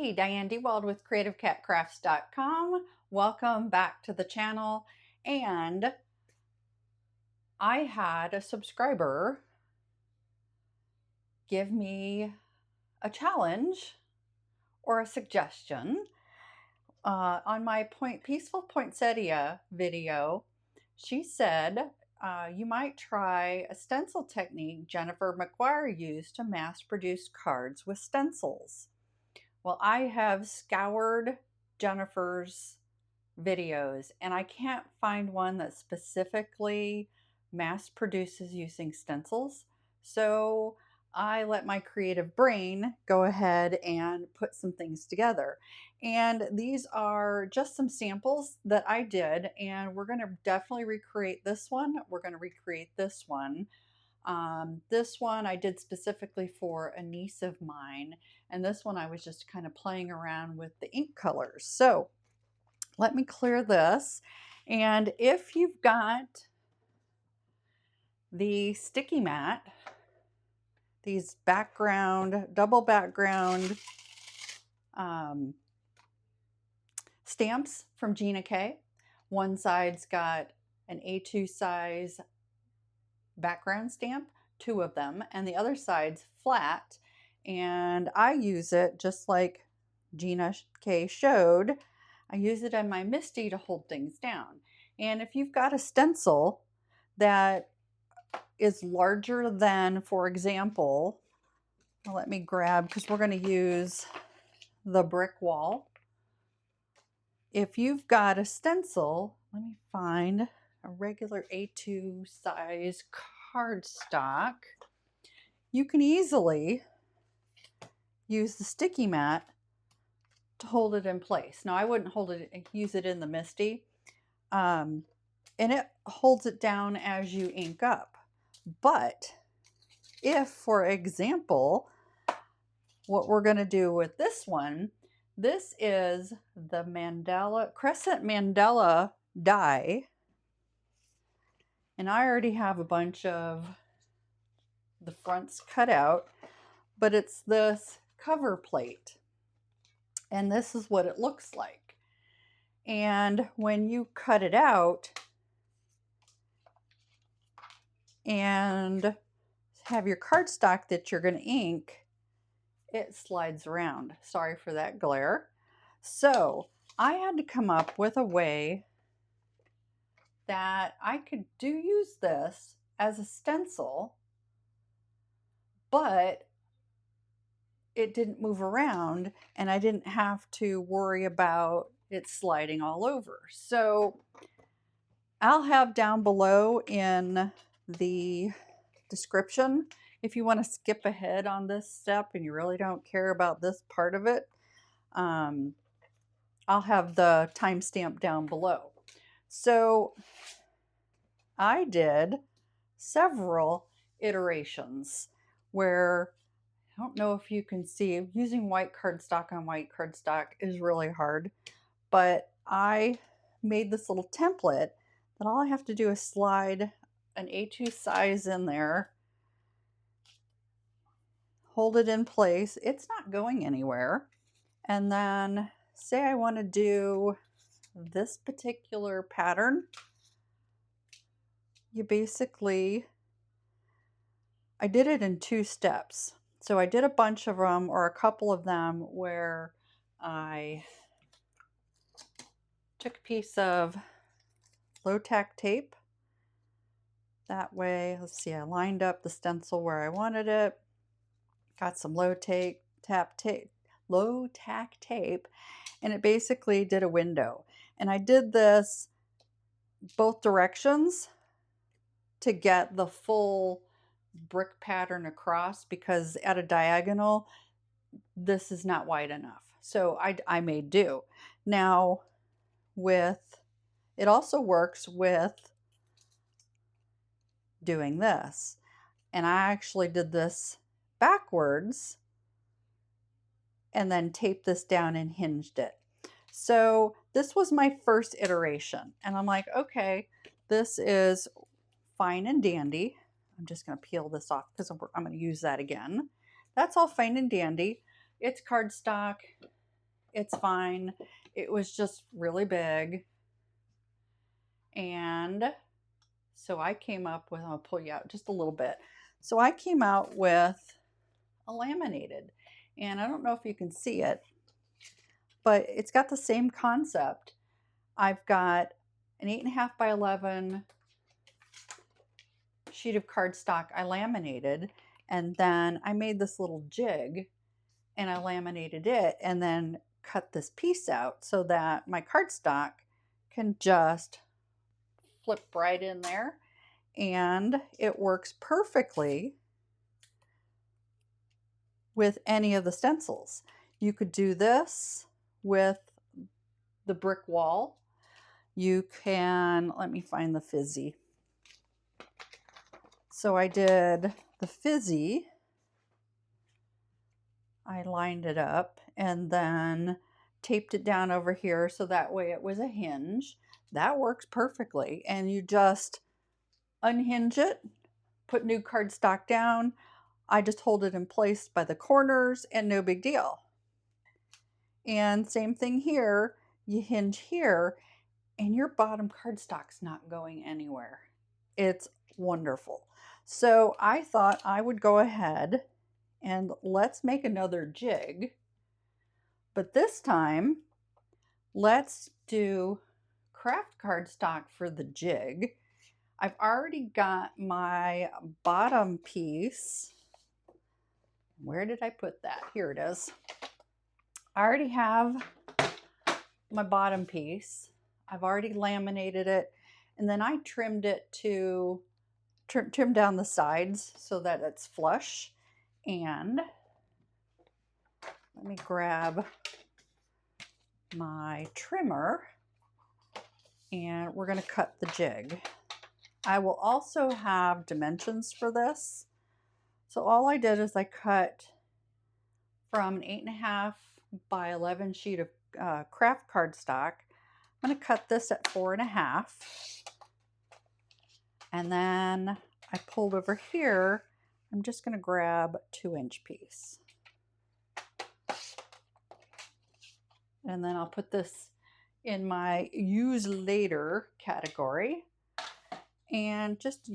Hey, Diane DeWald with CreativeCatCrafts.com. Welcome back to the channel. And I had a subscriber give me a challenge or a suggestion on my Peaceful Poinsettia video. She said you might try a stencil technique Jennifer McGuire used to mass produce cards with stencils. Well, I have scoured Jennifer's videos and I can't find one that specifically mass produces using stencils. So I let my creative brain go ahead and put some things together. And these are just some samples that I did, and we're going to definitely recreate this one. We're going to recreate this one. This one I did specifically for a niece of mine, and this one I was just kind of playing around with the ink colors. So let me clear this. And if you've got the sticky mat, these double background stamps from Gina K. One side's got an A2 size background stamp, two of them, and the other side's flat. And I use it just like Gina K showed. I use it on my Misty to hold things down. And if you've got a stencil that is larger than, for example, let me grab, because we're going to use the brick wall. If you've got a stencil, let me find a regular A2 size cardstock, you can easily use the sticky mat to hold it in place. Now I wouldn't use it in the Misty, and it holds it down as you ink up. But if, for example, what we're going to do with this one, this is the Crescent Mandala die. And I already have a bunch of the fronts cut out, but it's this cover plate. And this is what it looks like. And when you cut it out and have your cardstock that you're going to ink, it slides around. Sorry for that glare. So I had to come up with a way that I could use this as a stencil, but it didn't move around and I didn't have to worry about it sliding all over. So I'll have down below in the description, if you want to skip ahead on this step and you really don't care about this part of it, I'll have the timestamp down below. So I did several iterations where, I don't know if you can see, using white cardstock on white cardstock is really hard, but I made this little template that all I have to do is slide an A2 size in there, hold it in place. It's not going anywhere. And then say I want to do this particular pattern. You basically, I did it in 2 steps. So I did a bunch of them, or a couple of them, where I took a piece of low-tack tape. That way, let's see, I lined up the stencil where I wanted it. Got some low-tack tape, and it basically did a window. And I did this both directions to get the full brick pattern across, because at a diagonal, this is not wide enough. So I made do. Now, it also works with doing this. And I actually did this backwards and then taped this down and hinged it. So this was my first iteration. And I'm like, okay, this is fine and dandy. I'm just going to peel this off because I'm going to use that again. That's all fine and dandy. It's cardstock. It's fine. It was just really big. And so I came up with, I'll pull you out just a little bit. So I came out with a laminated, and I don't know if you can see it, but it's got the same concept. I've got an 8.5 by 11 sheet of cardstock I laminated, and then I made this little jig and I laminated it and then cut this piece out so that my cardstock can just flip right in there, and it works perfectly with any of the stencils. You could do this with the brick wall. You can, let me find the fizzy. So I did the fizzy. I lined it up and then taped it down over here so that way it was a hinge. That works perfectly. And you just unhinge it, put new cardstock down. I just hold it in place by the corners and no big deal. And same thing here, you hinge here and your bottom cardstock's not going anywhere. It's wonderful. So I thought I would go ahead and let's make another jig, but this time let's do craft cardstock for the jig. I've already got my bottom piece. Where did I put that? Here it is. I already have my bottom piece. I've already laminated it, and then I trimmed it to trim down the sides so that it's flush. And let me grab my trimmer and we're going to cut the jig. I will also have dimensions for this. So all I did is I cut from an 8.5 by 11 sheet of craft cardstock. I'm going to cut this at 4.5. And then I pulled over here. I'm just going to grab a 2-inch piece. And then I'll put this in my use later category. And just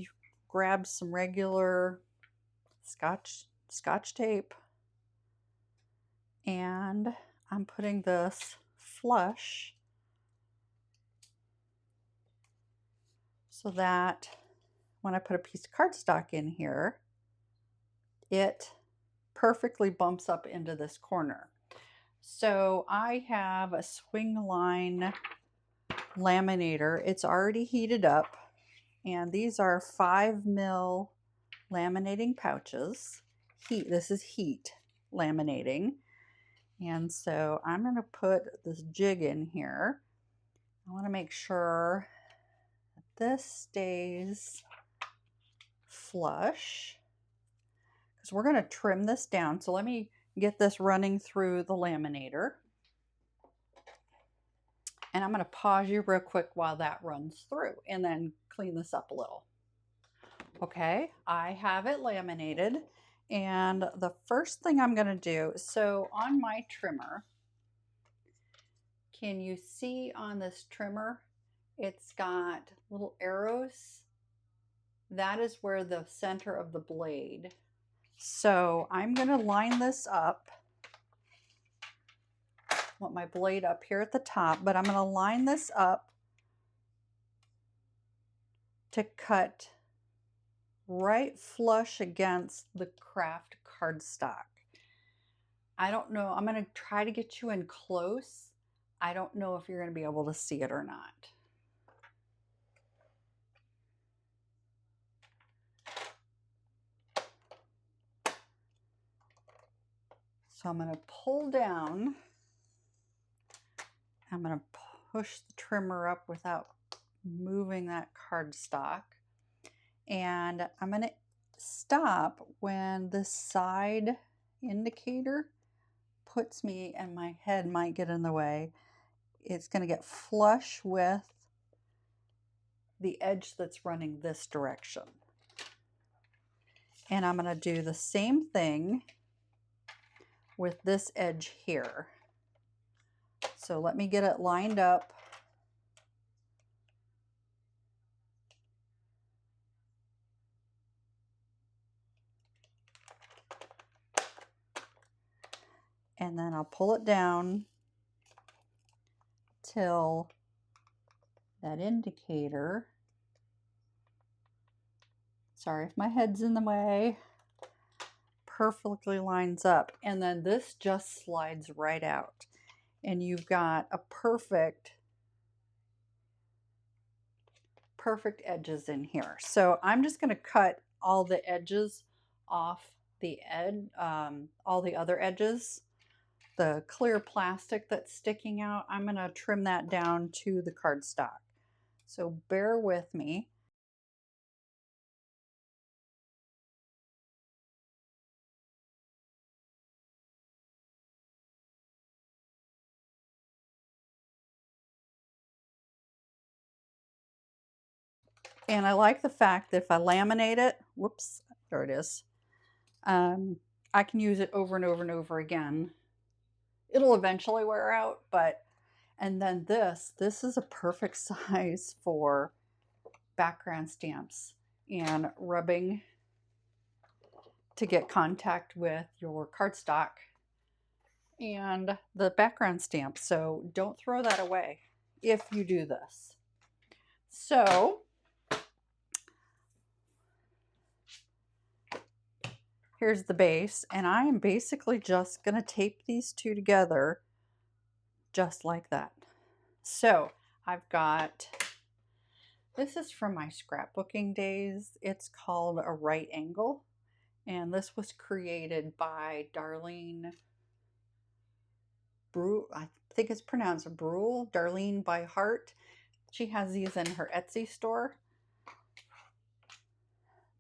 grab some regular scotch tape. And I'm putting this flush so that when I put a piece of cardstock in here, it perfectly bumps up into this corner. So I have a swing line laminator. It's already heated up, and these are 5mm laminating pouches. This is heat laminating. And so I'm going to put this jig in here. I want to make sure that this stays flush because we're going to trim this down. So let me get this running through the laminator. And I'm going to pause you real quick while that runs through and then clean this up a little. Okay, I have it laminated. And the first thing I'm going to do, so on my trimmer, can you see on this trimmer, it's got little arrows. That is where the center of the blade. So I'm going to line this up. I want my blade up here at the top, but I'm going to line this up to cut right flush against the craft cardstock. I don't know, I'm going to try to get you in close. I don't know if you're going to be able to see it or not. So I'm going to pull down. I'm going to push the trimmer up without moving that cardstock. And I'm going to stop when the side indicator puts me, and my head might get in the way. It's going to get flush with the edge that's running this direction. And I'm going to do the same thing with this edge here. So let me get it lined up. And then I'll pull it down till that indicator, sorry if my head's in the way, perfectly lines up. And then this just slides right out. And you've got a perfect edges in here. So I'm just going to cut all the edges off the edge, all the other edges. The clear plastic that's sticking out, I'm going to trim that down to the cardstock. So bear with me. And I like the fact that if I laminate it, whoops, there it is, I can use it over and over and over again. It'll eventually wear out, but, and then this is a perfect size for background stamps and rubbing to get contact with your cardstock and the background stamp. So don't throw that away if you do this. So here's the base, and I am basically just going to tape these two together just like that. So I've got, this is from my scrapbooking days. It's called a right angle, and this was created by Darlene Brew, I think it's pronounced Brule, Darlene by Heart. She has these in her Etsy store.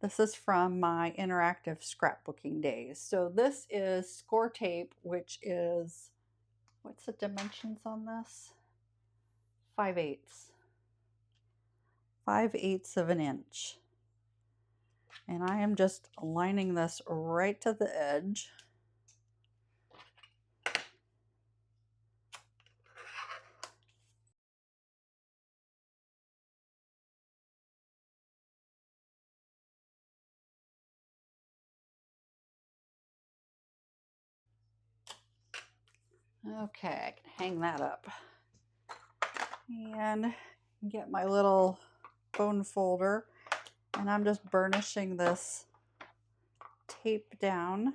This is from my interactive scrapbooking days. So this is score tape, which is, what's the dimensions on this? 5/8. 5/8 of an inch. And I am just lining this right to the edge. Okay, I can hang that up. And get my little bone folder, and I'm just burnishing this tape down.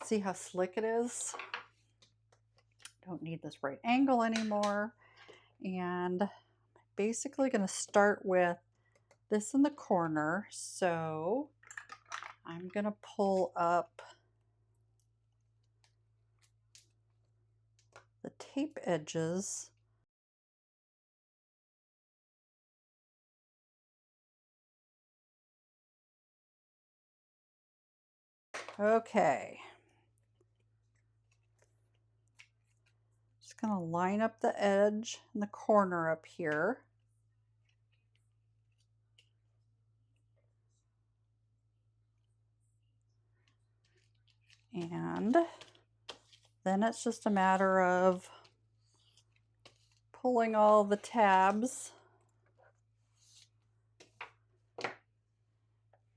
See how slick it is? Don't need this right angle anymore. And basically going to start with this in the corner. So I'm going to pull up the tape edges. Okay. Just going to line up the edge in the corner up here. And then it's just a matter of pulling all the tabs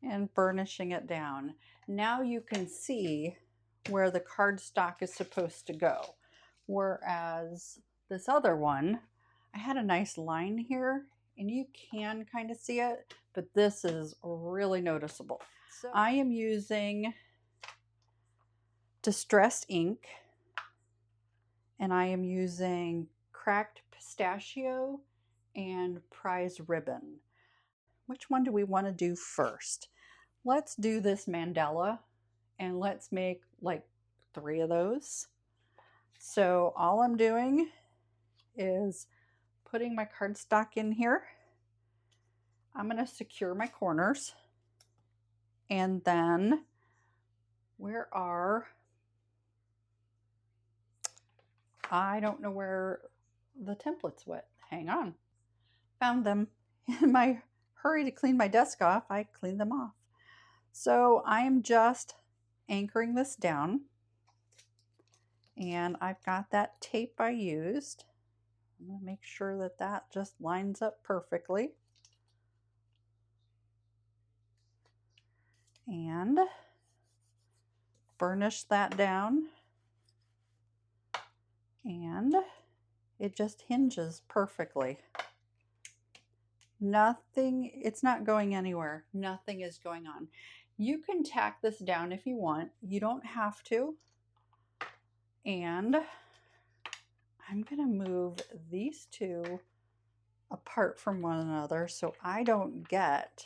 and burnishing it down. Now you can see where the cardstock is supposed to go. Whereas this other one, I had a nice line here, and you can kind of see it, but this is really noticeable. So I am using Distressed ink, and I am using cracked pistachio and prize ribbon. Which one do we want to do first? Let's do this mandala, and let's make like 3 of those. So all I'm doing is putting my cardstock in here. I'm going to secure my corners, and then where are, I don't know where the templates went. Hang on. Found them. In my hurry to clean my desk off, I cleaned them off. So I am just anchoring this down. And I've got that tape I used. I'm going to make sure that that just lines up perfectly. And burnish that down. And it just hinges perfectly. Nothing, it's not going anywhere. Nothing is going on. You can tack this down if you want. You don't have to. And I'm going to move these two apart from one another so I don't get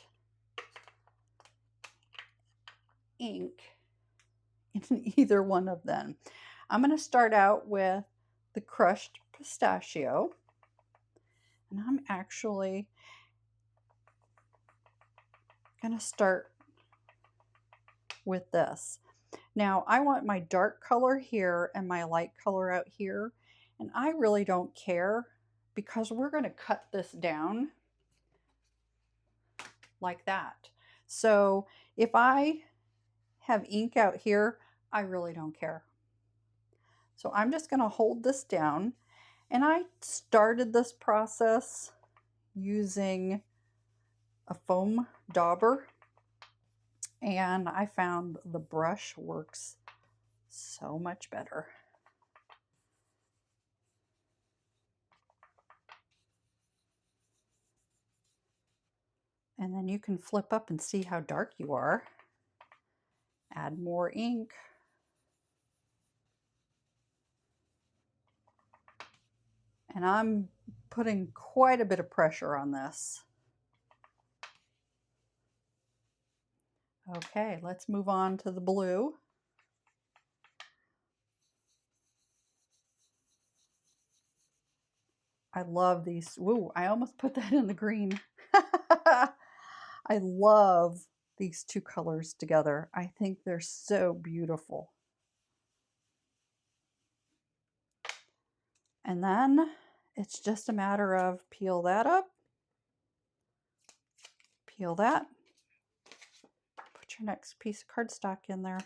ink in either one of them. I'm going to start out with the crushed pistachio. And I'm actually going to start with this. Now I want my dark color here and my light color out here, and I really don't care because we're going to cut this down like that. So if I have ink out here, I really don't care. So I'm just going to hold this down, and I started this process using a foam dauber, and I found the brush works so much better. And then you can flip up and see how dark you are. Add more ink. And I'm putting quite a bit of pressure on this. Okay, let's move on to the blue. I love these. Woo, I almost put that in the green. I love these two colors together. I think they're so beautiful. And then it's just a matter of peel that up, peel that, put your next piece of cardstock in there.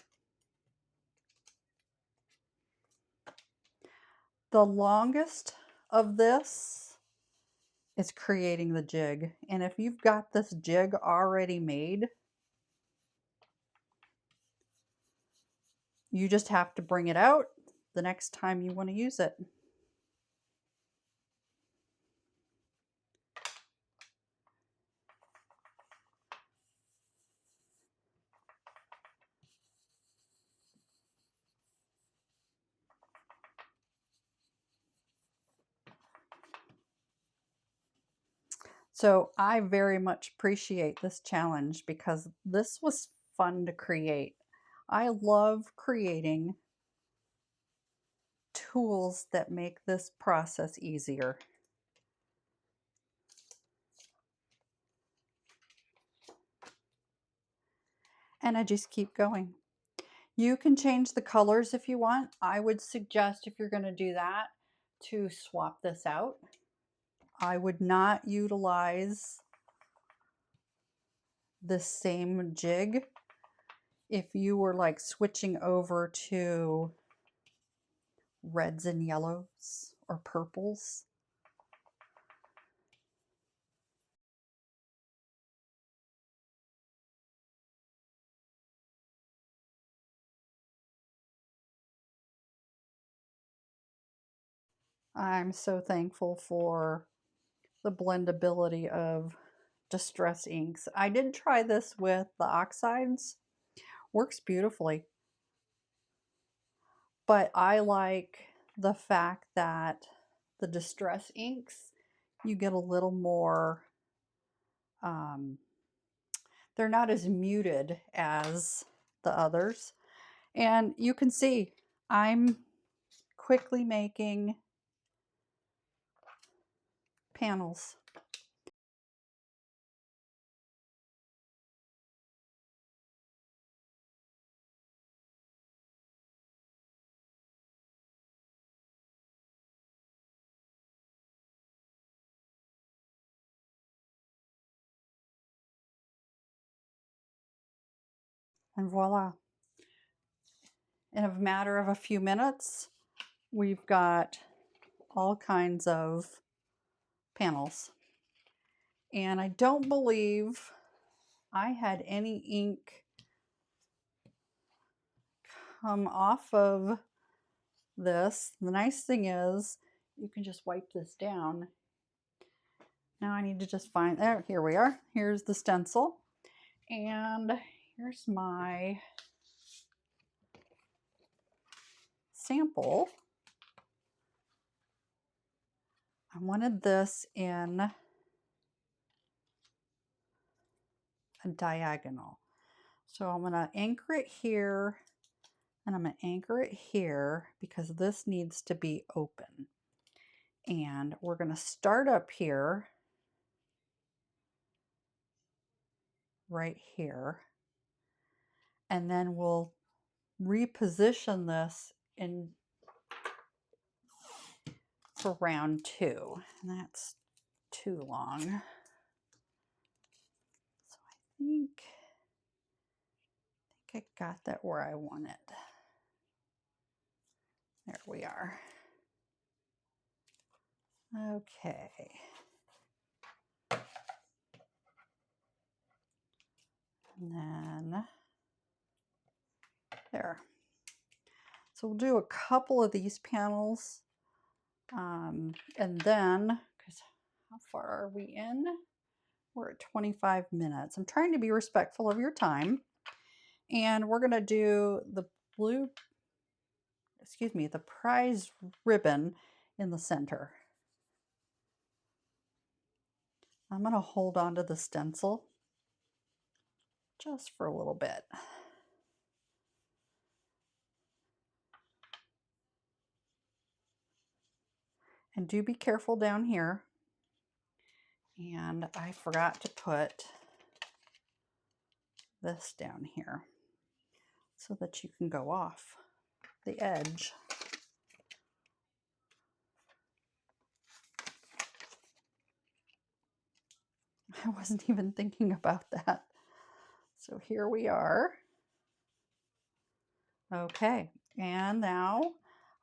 The longest of this is creating the jig. And if you've got this jig already made, you just have to bring it out the next time you want to use it. So I very much appreciate this challenge because this was fun to create. I love creating tools that make this process easier. And I just keep going. You can change the colors if you want. I would suggest, if you're going to do that, to swap this out. I would not utilize the same jig if you were like switching over to reds and yellows or purples. I'm so thankful for the blendability of Distress inks. I did try this with the oxides. Works beautifully. But I like the fact that the Distress inks, you get a little more, they're not as muted as the others. And you can see I'm quickly making panels. And voila. In a matter of a few minutes, we've got all kinds of panels. And I don't believe I had any ink come off of this. The nice thing is you can just wipe this down. Now I need to just find, there, here we are. Here's the stencil. And here's my sample. I wanted this in a diagonal. So I'm going to anchor it here, and I'm going to anchor it here because this needs to be open. And we're going to start up here, right here, and then we'll reposition this in for round 2. And that's too long. So I think I got that where I want it. There we are. Okay. And then there. So we'll do a couple of these panels. And then, because how far are we in? We're at 25 minutes. I'm trying to be respectful of your time. And we're going to do the the prize ribbon in the center. I'm going to hold on to the stencil just for a little bit. And do be careful down here. And I forgot to put this down here so that you can go off the edge. I wasn't even thinking about that. So here we are. Okay, and now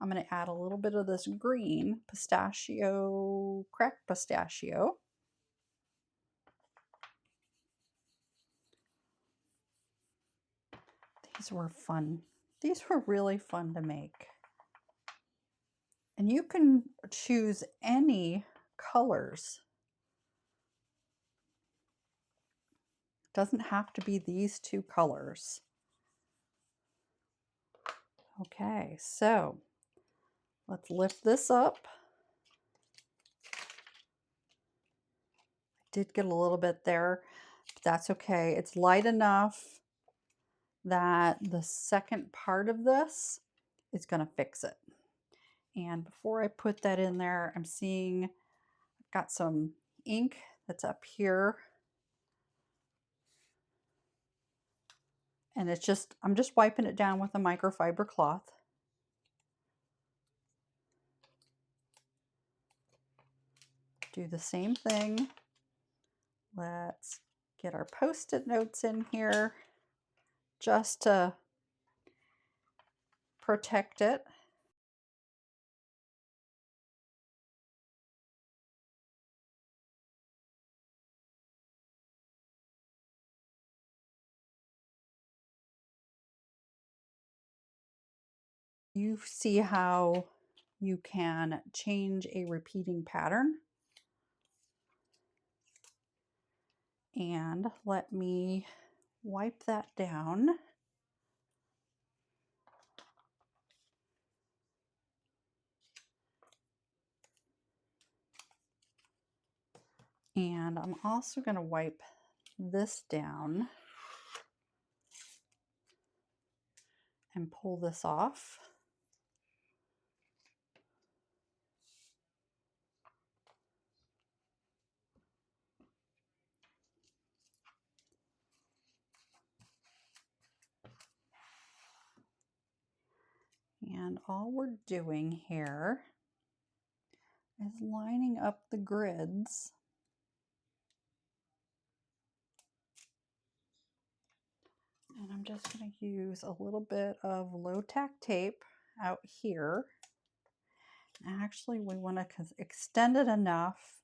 I'm going to add a little bit of this green pistachio, cracked pistachio. These were fun. These were really fun to make. And you can choose any colors. It doesn't have to be these 2 colors. Okay, so let's lift this up. I did get a little bit there, but that's okay. It's light enough that the second part of this is going to fix it. And before I put that in there, I'm seeing I've got some ink that's up here. And it's just, I'm just wiping it down with a microfiber cloth. Do the same thing. Let's get our Post-it notes in here just to protect it. You see how you can change a repeating pattern. And let me wipe that down. And I'm also going to wipe this down and pull this off. And all we're doing here is lining up the grids. And I'm just going to use a little bit of low tack tape out here Actually, we want to extend it enough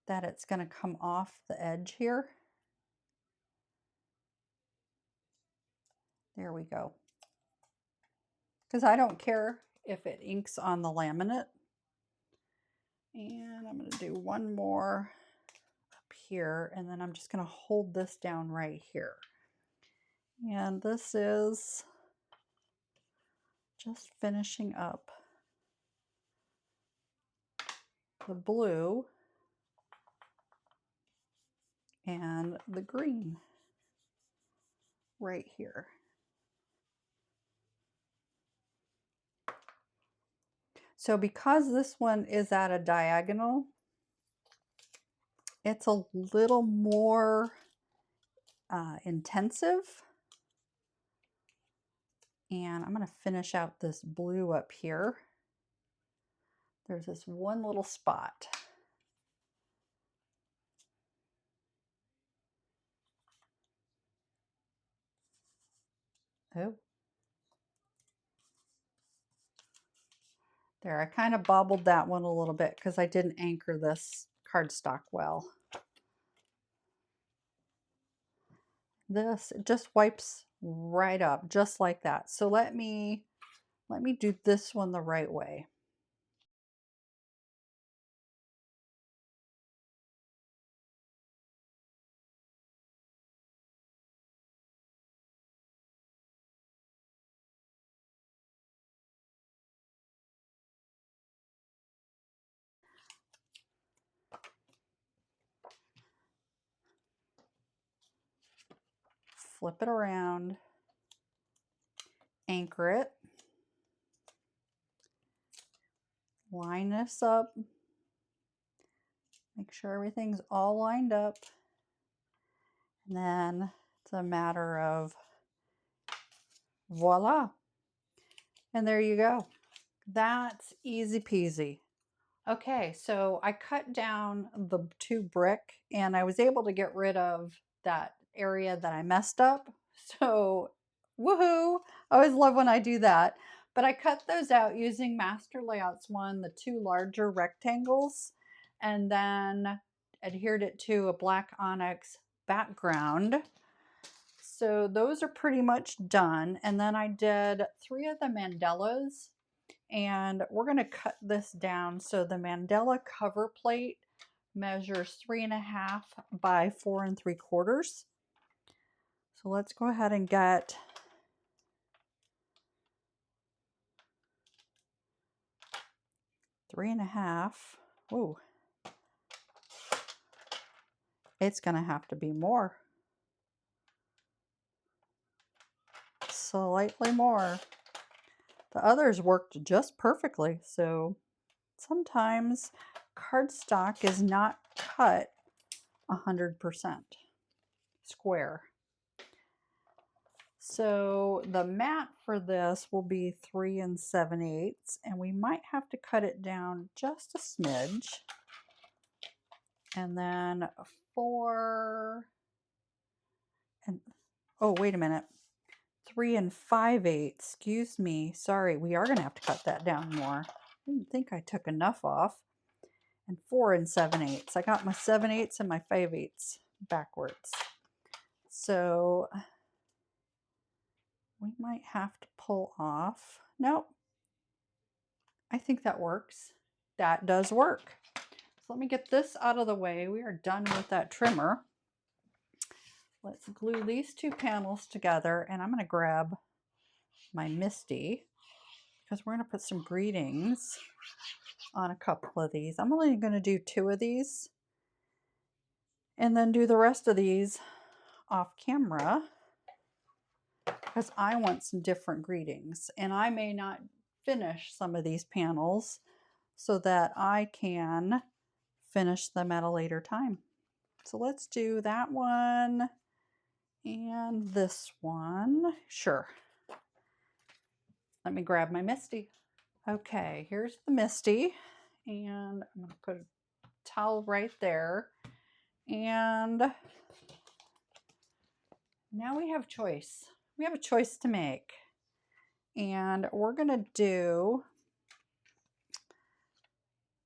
that it's going to come off the edge here. There we go. Because I don't care if it inks on the laminate. And I'm going to do one more up here, and then I'm just going to hold this down right here. And this is just finishing up the blue and the green right here. So because this one is at a diagonal, it's a little more intensive. And I'm going to finish out this blue up here. There's this one little spot. Oh. There, I kind of bobbled that one a little bit because I didn't anchor this cardstock well. This, it just wipes right up, just like that. So let me do this one the right way. Flip it around, anchor it, line this up, make sure everything's all lined up, and then it's a matter of voila. And there you go. That's easy peasy. Okay, so I cut down the 2 brick and I was able to get rid of that area that I messed up. So woohoo! I always love when I do that. But I cut those out using Master Layouts 1, the 2 larger rectangles, and then adhered it to a black onyx background. So those are pretty much done. And then I did 3 of the mandalas. And we're going to cut this down. So the mandala cover plate measures 3.5 by 4 3/4. So let's go ahead and get three and a half. Ooh, it's going to have to be more. Slightly more. The others worked just perfectly. So sometimes cardstock is not cut 100% square. So the mat for this will be 3 7/8, and we might have to cut it down just a smidge. And then 4 and, oh, wait a minute, 3 5/8, excuse me, sorry, we are going to have to cut that down more. I didn't think I took enough off. And 4 7/8. I got my 7/8 and my 5/8 backwards. So we might have to pull off. Nope. I think that works. That does work. So let me get this out of the way. We are done with that trimmer. Let's glue these 2 panels together, and I'm going to grab my Misty because we're going to put some greetings on a couple of these. I'm only going to do 2 of these and then do the rest of these off camera because I want some different greetings, and I may not finish some of these panels so that I can finish them at a later time. So let's do that one and this one. Sure. Let me grab my Misty. Okay, here's the Misty, and I'm going to put a towel right there. And now we have choice. We have a choice to make. And we're going to do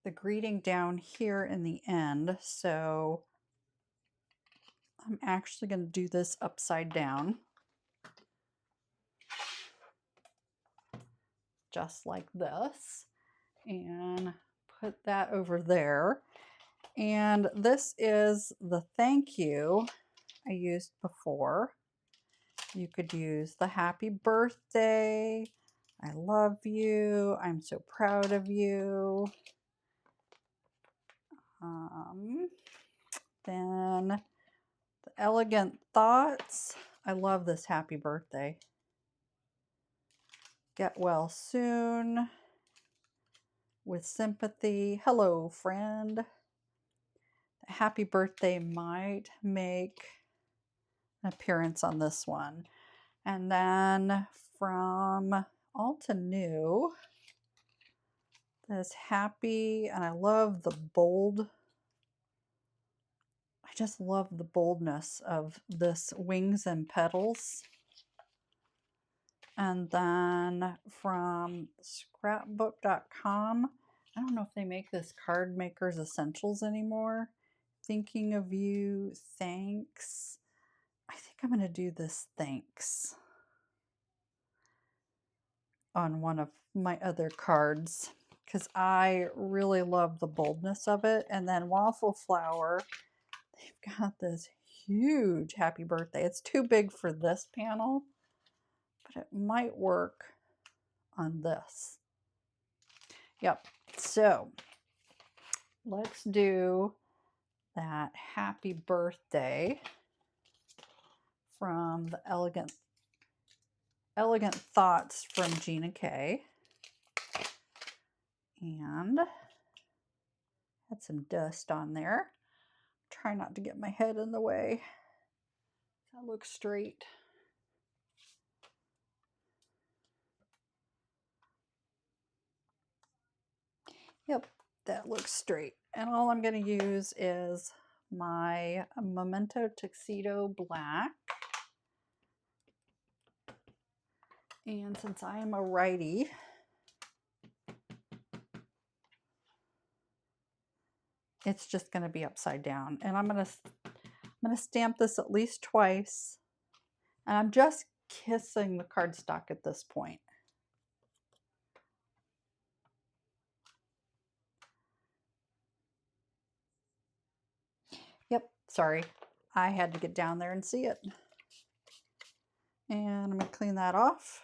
the greeting down here in the end. So I'm actually going to do this upside down, just like this, and put that over there. And this is the thank you I used before. You could use the happy birthday, I love you, I'm so proud of you. Then the elegant thoughts. I love this happy birthday. Get well soon. With sympathy. Hello, friend. The happy birthday might make an appearance on this one. And then from all to new, this happy, and I love the bold. I just love the boldness of this wings and petals. And then from scrapbook.com, I don't know if they make this Card Maker's Essentials anymore. Thinking of you, thanks. I think I'm going to do this thanks on one of my other cards because I really love the boldness of it. And then Waffle Flower, they've got this huge happy birthday. It's too big for this panel, but it might work on this. Yep. So let's do that happy birthday from the Elegant Thoughts from Gina K. And had some dust on there. Try not to get my head in the way. That looks straight. Yep, that looks straight. And all I'm going to use is my Memento Tuxedo Black. And since I am a righty, it's just going to be upside down. And I'm going to stamp this at least twice. And I'm just kissing the cardstock at this point. Yep, sorry. I had to get down there and see it. And I'm going to clean that off.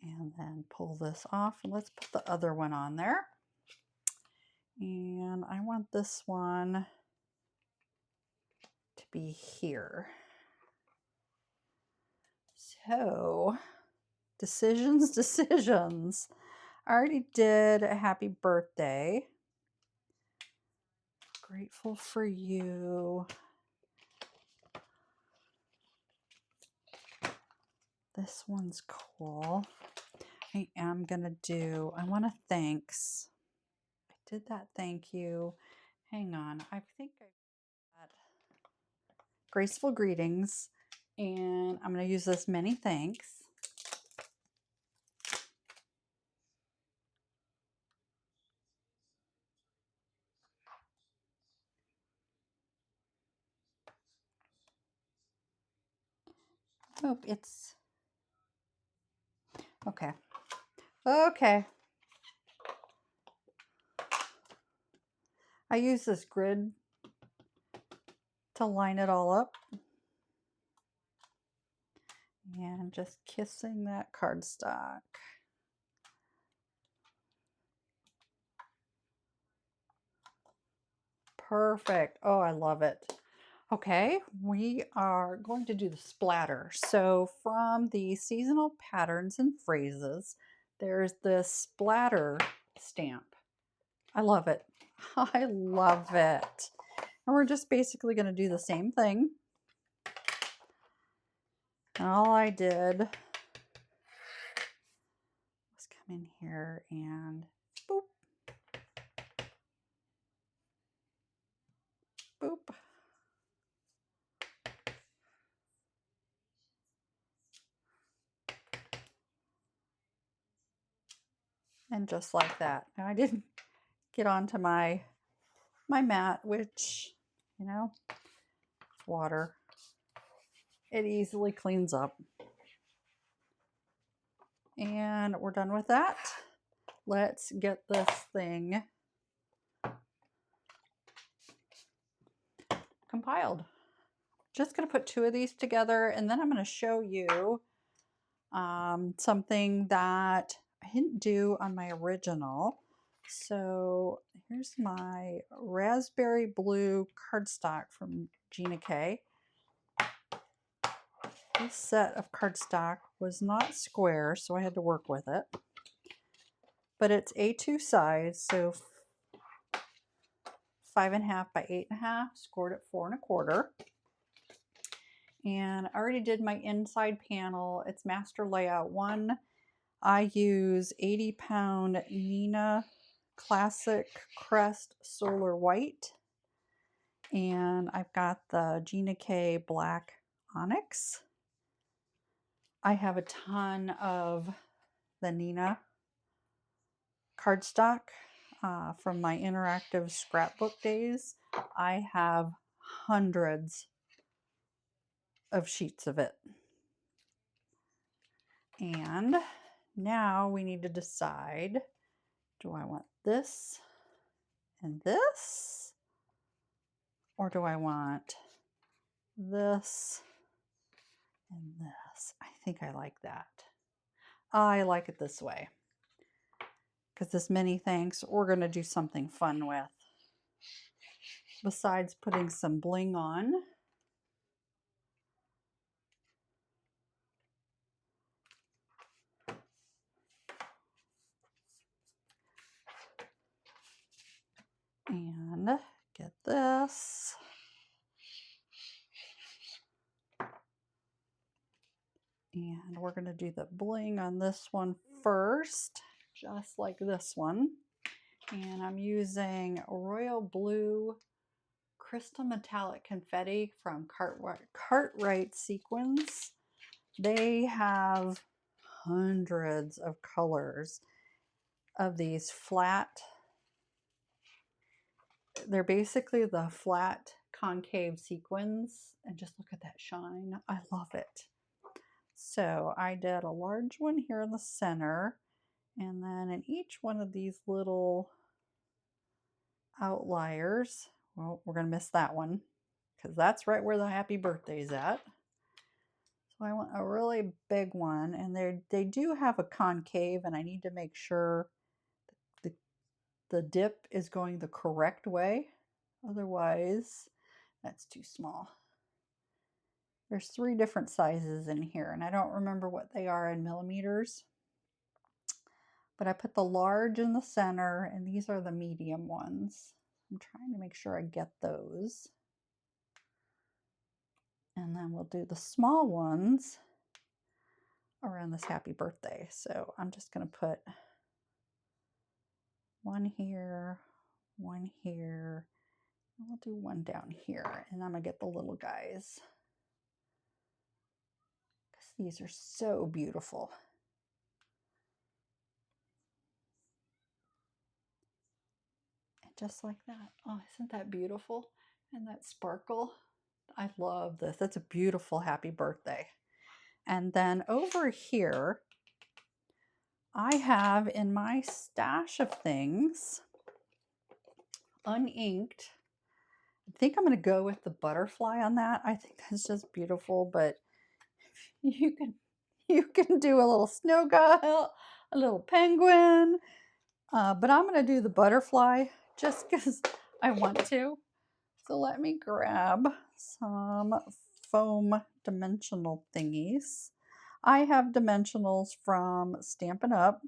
And then pull this off. And let's put the other one on there. And I want this one to be here. So, decisions. I already did a happy birthday. Grateful for you. This one's cool. I am gonna do, I want to thanks. I did that thank you. Hang on, I think I got graceful greetings, and I'm gonna use this many thanks. Oh, it's okay. Okay. I use this grid to line it all up. And just kissing that cardstock. Perfect. Oh, I love it. Okay, we are going to do the splatter. So from the seasonal patterns and phrases, there's this splatter stamp. I love it. I love it. And we're just basically going to do the same thing. And all I did was come in here and boop, boop. And just like that. Now I didn't get onto my mat, which, you know, it's water. It easily cleans up. And we're done with that. Let's get this thing compiled. Just going to put 2 of these together, and then I'm going to show you something that I didn't do on my original. So here's my raspberry blue cardstock from Gina K. This set of cardstock was not square, so I had to work with it. But it's A2 size, so 5.5 by 8.5, scored at 4 1/4. And I already did my inside panel. It's Master Layout 1. I use 80-pound Nina Classic Crest Solar White. And I've got the Gina K Black Onyx. I have a ton of the Nina cardstock from my interactive scrapbook days. I have hundreds of sheets of it. And now we need to decide, do I want this and this? Or do I want this and this? I think I like that. I like it this way. Because this mini thanks, we're going to do something fun with. Besides putting some bling on. And get this. And we're going to do the bling on this one first, just like this one. And I'm using Royal Blue Crystal Metallic Confetti from Cartwright Sequins. They have hundreds of colors of these flat. They're basically the flat concave sequins. And just look at that shine. I love it. So I did a large one here in the center, and then in each one of these little outliers, well, we're going to miss that one because that's right where the happy birthday is at. So I want a really big one, and they do have a concave, and I need to make sure the dip is going the correct way. Otherwise, that's too small. There's 3 different sizes in here, and I don't remember what they are in millimeters. But I put the large in the center, and these are the medium ones. I'm trying to make sure I get those. And then we'll do the small ones around this happy birthday. So I'm just going to put one here, and we'll do one down here. And I'm going to get the little guys, because these are so beautiful. And just like that. Oh, isn't that beautiful? And that sparkle. I love this. That's a beautiful happy birthday. And then over here, I have in my stash of things, uninked. I think I'm going to go with the butterfly on that. I think that's just beautiful, but you can do a little snow gull, a little penguin, but I'm going to do the butterfly just because I want to. So let me grab some foam dimensional thingies. I have dimensionals from Stampin' Up.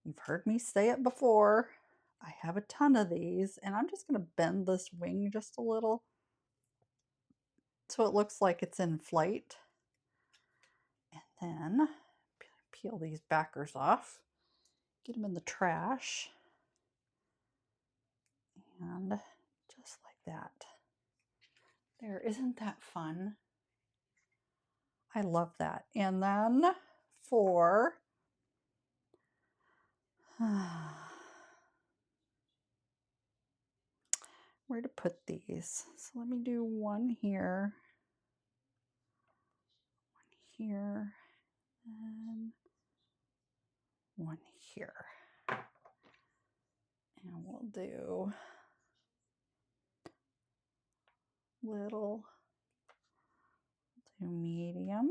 You've heard me say it before. I have a ton of these, and I'm just going to bend this wing just a little so it looks like it's in flight. And then peel these backers off, get them in the trash, and just like that. There, isn't that fun? I love that. And then for Where to put these? So let me do one here, and one here. And we'll do little, do medium,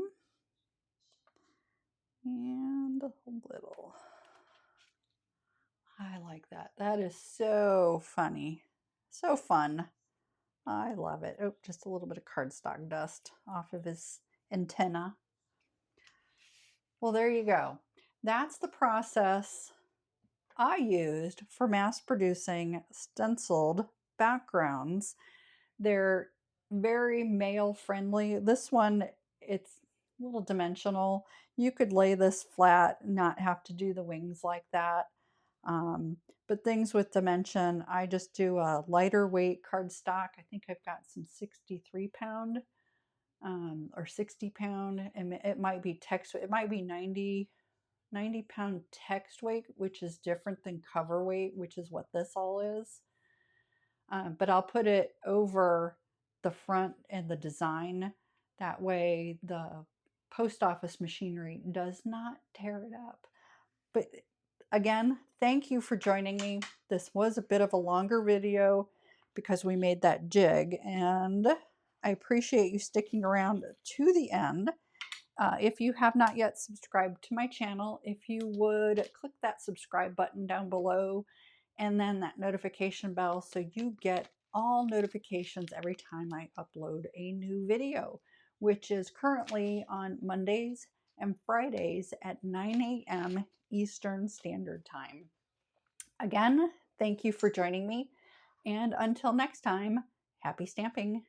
and little. I like that. That is so funny. So fun. I love it. Oh, just a little bit of cardstock dust off of his antenna. Well, there you go. That's the process I used for mass producing stenciled backgrounds. They're very male friendly. This one, it's a little dimensional. You could lay this flat and not have to do the wings like that. But things with dimension, I just do a lighter weight cardstock. I think I've got some 63 pound or 60 pound, and it might be text, it might be 90 pound text weight, which is different than cover weight, which is what this all is. But I'll put it over the front and the design. That way the post office machinery does not tear it up. But again, thank you for joining me. This was a bit of a longer video because we made that jig, and I appreciate you sticking around to the end. If you have not yet subscribed to my channel, if you would click that subscribe button down below and then that notification bell so you get all notifications every time I upload a new video, which is currently on Mondays and Fridays at 9 a.m. Eastern Standard Time. Again, thank you for joining me, and until next time, happy stamping.